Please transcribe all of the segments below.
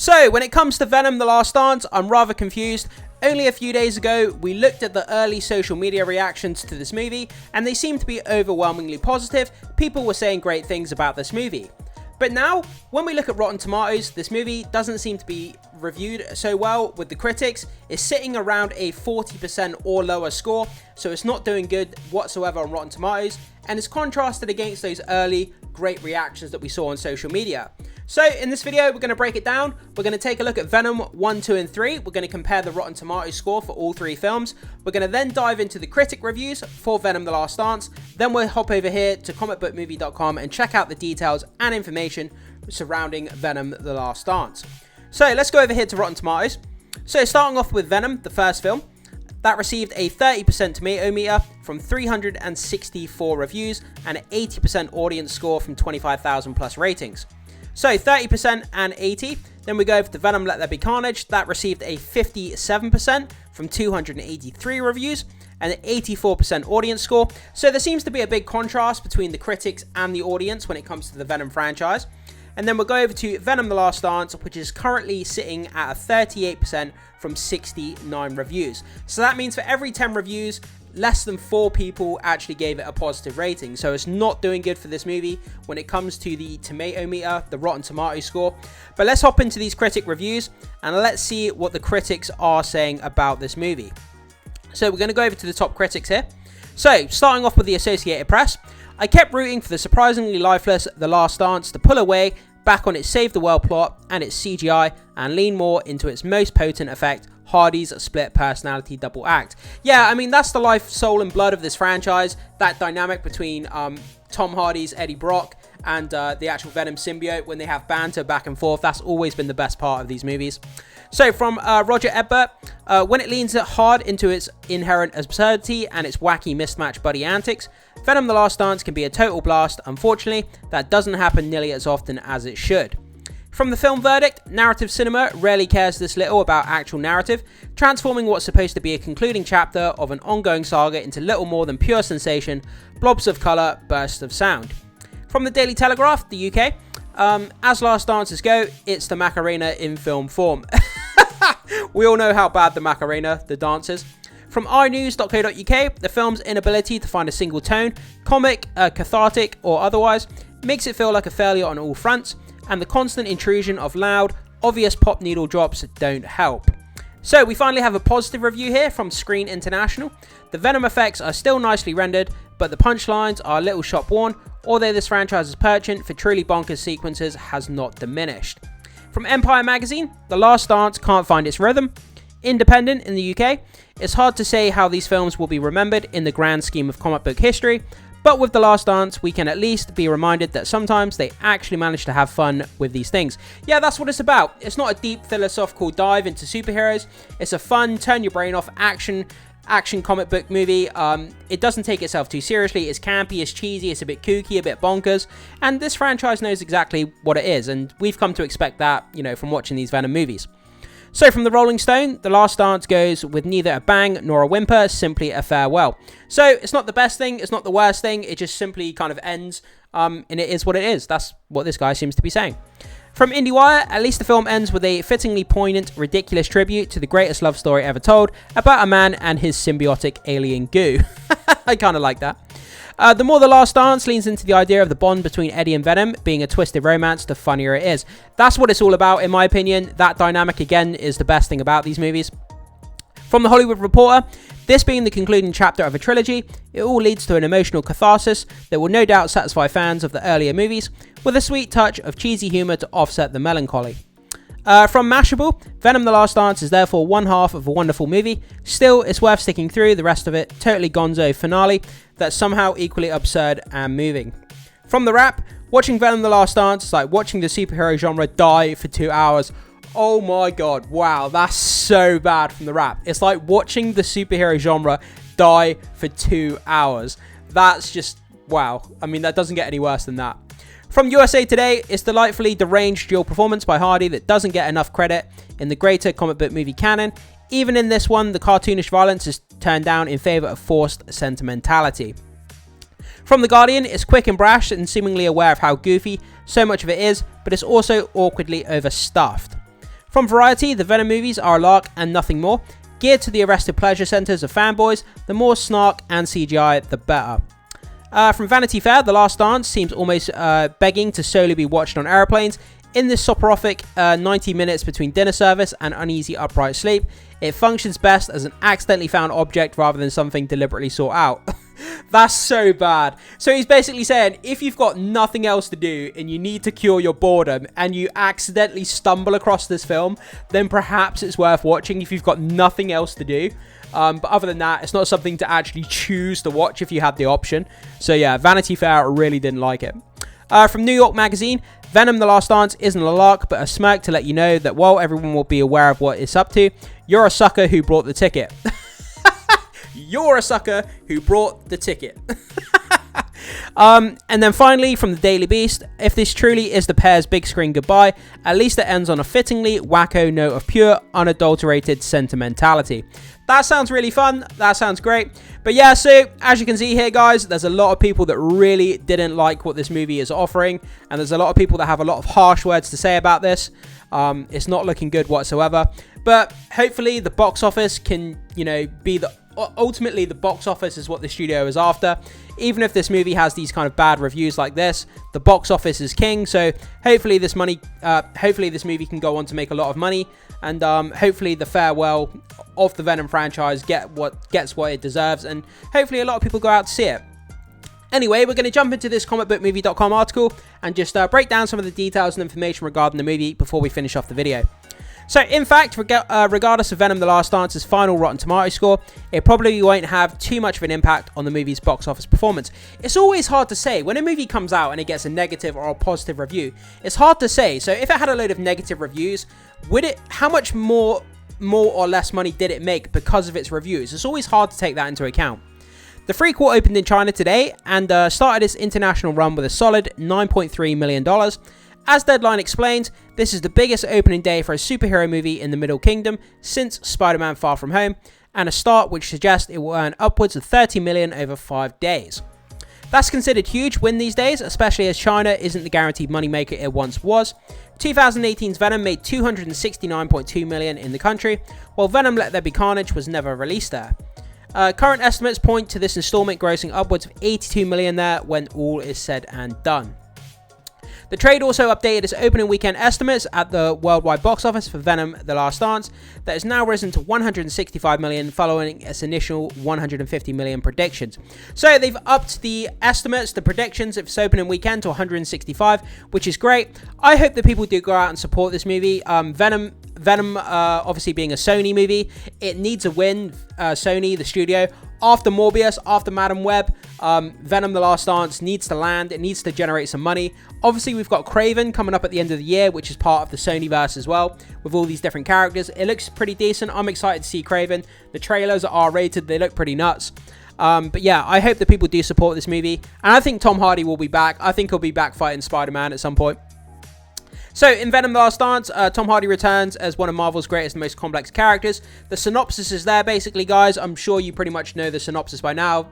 So, when it comes to Venom: The Last Dance, I'm rather confused. Only a few days ago, we looked at the early social media reactions to this movie, and they seemed to be overwhelmingly positive. People were saying great things about this movie. But now, when we look at Rotten Tomatoes, this movie doesn't seem to be reviewed so well with the critics. It's sitting around a 40% or lower score, so it's not doing good whatsoever on Rotten Tomatoes, and it's contrasted against those early great reactions that we saw on social media. So in this video, we're going to break it down. We're going to take a look at Venom 1, 2, and 3. We're going to compare the Rotten Tomatoes score for all three films. We're going to then dive into the critic reviews for Venom: The Last Dance. Then we'll hop over here to comicbookmovie.com and check out the details and information surrounding Venom: The Last Dance. So let's go over here to Rotten Tomatoes. So starting off with Venom, the first film, that received a 30% tomato meter from 364 reviews and an 80% audience score from 25,000 plus ratings. So 30% and 80. Then we go over to Venom: Let There Be Carnage. That received a 57% from 283 reviews and an 84% audience score. So there seems to be a big contrast between the critics and the audience when it comes to the Venom franchise. And then we'll go over to Venom: The Last Dance, which is currently sitting at a 38% from 69 reviews. So that means for every 10 reviews, less than 4 people actually gave it a positive rating. So it's not doing good for this movie when it comes to the tomato meter, the Rotten Tomatoes score. But let's hop into these critic reviews and let's see what the critics are saying about this movie. So we're going to go over to the top critics here. So starting off with the Associated Press. I kept rooting for the surprisingly lifeless The Last Dance to pull away back on its Save the World plot and its CGI and lean more into its most potent effect, Hardy's split personality double act. Yeah, I mean, that's the life, soul, and blood of this franchise. That dynamic between Tom Hardy's Eddie Brock and the actual Venom symbiote when they have banter back and forth. That's always been the best part of these movies. So from Roger Ebert, when it leans hard into its inherent absurdity and its wacky mismatched buddy antics, Venom: The Last Dance can be a total blast. Unfortunately, that doesn't happen nearly as often as it should. From the film verdict, narrative cinema rarely cares this little about actual narrative, transforming what's supposed to be a concluding chapter of an ongoing saga into little more than pure sensation, blobs of colour, bursts of sound. From the Daily Telegraph, the UK, as Last Dances go, it's the Macarena in film form. We all know how bad the Macarena, the dance is. From inews.co.uk, the film's inability to find a single tone, comic, cathartic, or otherwise, makes it feel like a failure on all fronts, and the constant intrusion of loud, obvious pop needle drops don't help. So we finally have a positive review here from Screen International. The Venom effects are still nicely rendered, but the punchlines are a little shop worn, although this franchise's penchant for truly bonkers sequences has not diminished. From Empire Magazine, The Last Dance can't find its rhythm. Independent in the UK, it's hard to say how these films will be remembered in the grand scheme of comic book history, but with The Last Dance, we can at least be reminded that sometimes they actually manage to have fun with these things. Yeah, that's what it's about. It's not a deep philosophical dive into superheroes. It's a fun, turn your brain off action comic book movie. It doesn't take itself too seriously. It's campy, it's cheesy, it's a bit kooky, a bit bonkers, and this franchise knows exactly what it is, and we've come to expect that, from watching these Venom movies. So from the Rolling Stone, The Last Dance goes with neither a bang nor a whimper, simply a farewell. So it's not the best thing, it's not the worst thing, it just simply kind of ends, and it is what it is. That's what this guy seems to be saying. From IndieWire, at least the film ends with a fittingly poignant, ridiculous tribute to the greatest love story ever told about a man and his symbiotic alien goo. I kind of like that. The more The Last Dance leans into the idea of the bond between Eddie and Venom being a twisted romance, the funnier it is. That's what it's all about, in my opinion. That dynamic, again, is the best thing about these movies. From The Hollywood Reporter, this being the concluding chapter of a trilogy, it all leads to an emotional catharsis that will no doubt satisfy fans of the earlier movies, with a sweet touch of cheesy humour to offset the melancholy. From Mashable, Venom: The Last Dance is therefore one half of a wonderful movie. Still, it's worth sticking through the rest of it. Totally gonzo finale that's somehow equally absurd and moving. From The Wrap, watching Venom: The Last Dance is like watching the superhero genre die for 2 hours. Oh my god, wow, that's so bad. From The Wrap, it's like watching the superhero genre die for 2 hours. That's just, wow. I mean, that doesn't get any worse than that. From USA Today, it's delightfully deranged dual performance by Hardy that doesn't get enough credit in the greater comic book movie canon. Even in this one, the cartoonish violence is turned down in favour of forced sentimentality. From The Guardian, it's quick and brash and seemingly aware of how goofy so much of it is, but it's also awkwardly overstuffed. From Variety, the Venom movies are a lark and nothing more. Geared to the arrested pleasure centres of fanboys, the more snark and CGI, the better. From Vanity Fair, The Last Dance seems almost begging to solely be watched on aeroplanes. In this soporific 90 minutes between dinner service and uneasy upright sleep, it functions best as an accidentally found object rather than something deliberately sought out. That's so bad. So he's basically saying, if you've got nothing else to do and you need to cure your boredom and you accidentally stumble across this film, then perhaps it's worth watching if you've got nothing else to do. But other than that, it's not something to actually choose to watch if you had the option. So yeah, Vanity Fair really didn't like it. From New York Magazine, Venom The Last Dance isn't a lark, but a smirk to let you know that while everyone will be aware of what it's up to, you're a sucker who brought the ticket. You're a sucker who brought the ticket. And then finally, from the Daily Beast, if this truly is the pair's big screen goodbye, at least it ends on a fittingly wacko note of pure, unadulterated sentimentality. That sounds really fun. That sounds great. But yeah, so as you can see here, guys, there's a lot of people that really didn't like what this movie is offering. And there's a lot of people that have a lot of harsh words to say about this. It's not looking good whatsoever. But hopefully the box office can, be the... Ultimately, the box office is what the studio is after. Even if this movie has these kind of bad reviews like this, the box office is king. So hopefully this movie can go on to make a lot of money, and hopefully the farewell of the Venom franchise gets what it deserves, and hopefully a lot of people go out to see it. Anyway, we're going to jump into this comicbookmovie.com article and just break down some of the details and information regarding the movie before we finish off the video. So, in fact, regardless of Venom The Last Dance's final Rotten Tomatoes score, it probably won't have too much of an impact on the movie's box office performance. It's always hard to say. When a movie comes out and it gets a negative or a positive review, it's hard to say. So, if it had a load of negative reviews, how much more or less money did it make because of its reviews? It's always hard to take that into account. The Frequel opened in China today and started its international run with a solid $9.3 million. As Deadline explained, this is the biggest opening day for a superhero movie in the Middle Kingdom since Spider-Man Far From Home, and a start which suggests it will earn upwards of $30 million over 5 days. That's considered huge win these days, especially as China isn't the guaranteed moneymaker it once was. 2018's Venom made $269.2 million in the country, while Venom Let There Be Carnage was never released there. Current estimates point to this installment grossing upwards of $82 million there when all is said and done. The trade also updated its opening weekend estimates at the worldwide box office for Venom The Last Dance, that has now risen to $165 million following its initial $150 million predictions. So they've upped the estimates, the predictions of its opening weekend to $165, which is great. I hope that people do go out and support this movie. Venom, obviously being a Sony movie, it needs a win, Sony, the studio. After Morbius, after Madam Web, Venom The Last Dance needs to land. It needs to generate some money. Obviously, we've got Kraven coming up at the end of the year, which is part of the Sonyverse as well, with all these different characters. It looks pretty decent. I'm excited to see Kraven. The trailers are R-rated. They look pretty nuts. But yeah, I hope that people do support this movie. And I think Tom Hardy will be back. I think he'll be back fighting Spider-Man at some point. So, in Venom The Last Dance, Tom Hardy returns as one of Marvel's greatest and most complex characters. The synopsis is there, basically, guys. I'm sure you pretty much know the synopsis by now.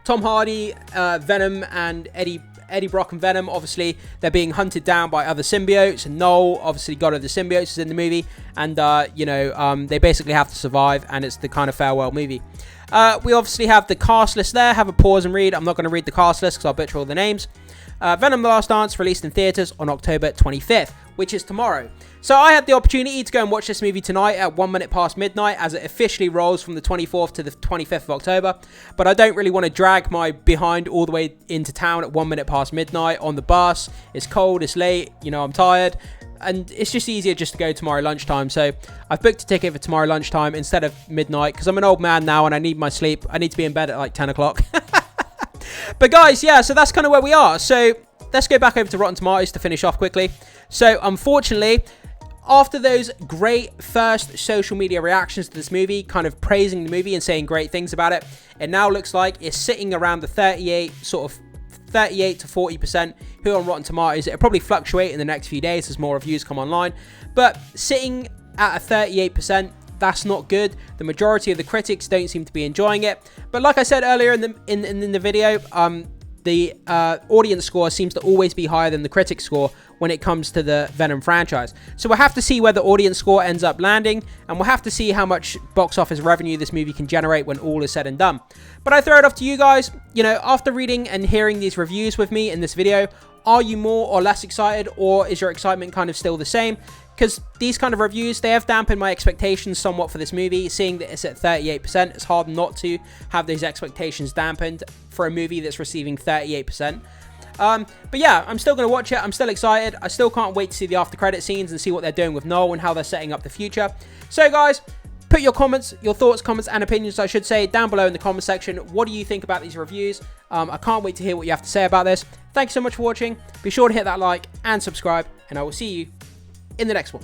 Tom Hardy, Venom, and Eddie Brock and Venom, obviously, they're being hunted down by other symbiotes. And Noel, obviously, God of the Symbiotes, is in the movie. And, they basically have to survive, and it's the kind of farewell movie. We obviously have the cast list there. Have a pause and read. I'm not going to read the cast list because I'll butcher all the names. Venom The Last Dance released in theaters on October 25th, which is tomorrow. So I had the opportunity to go and watch this movie tonight at 1 minute past midnight, as it officially rolls from the 24th to the 25th of October. But I don't really want to drag my behind all the way into town at 1 minute past midnight on the bus. It's cold, it's late, I'm tired. And it's just easier just to go tomorrow lunchtime. So I've booked a ticket for tomorrow lunchtime instead of midnight, because I'm an old man now and I need my sleep. I need to be in bed at like 10 o'clock. But guys, yeah, so that's kind of where we are. So let's go back over to Rotten Tomatoes to finish off quickly. So unfortunately, after those great first social media reactions to this movie, kind of praising the movie and saying great things about it, it now looks like it's sitting around the 38 to 40% here on Rotten Tomatoes. It'll probably fluctuate in the next few days as more reviews come online, but sitting at a 38%, that's not good. The majority of the critics don't seem to be enjoying it. But like I said earlier in the video, the audience score seems to always be higher than the critic score when it comes to the Venom franchise. So we'll have to see where the audience score ends up landing, and we'll have to see how much box office revenue this movie can generate when all is said and done. But I throw it off to you guys. You know, after reading and hearing these reviews with me in this video, are you more or less excited, or is your excitement kind of still the same? Because these kind of reviews, they have dampened my expectations somewhat for this movie. Seeing that it's at 38%, it's hard not to have those expectations dampened for a movie that's receiving 38%. But yeah, I'm still going to watch it. I'm still excited. I still can't wait to see the after credit scenes and see what they're doing with Noel and how they're setting up the future. So guys, put your comments, your thoughts, comments, and opinions, I should say, down below in the comment section. What do you think about these reviews? I can't wait to hear what you have to say about this. Thanks so much for watching. Be sure to hit that like and subscribe, and I will see you in the next one.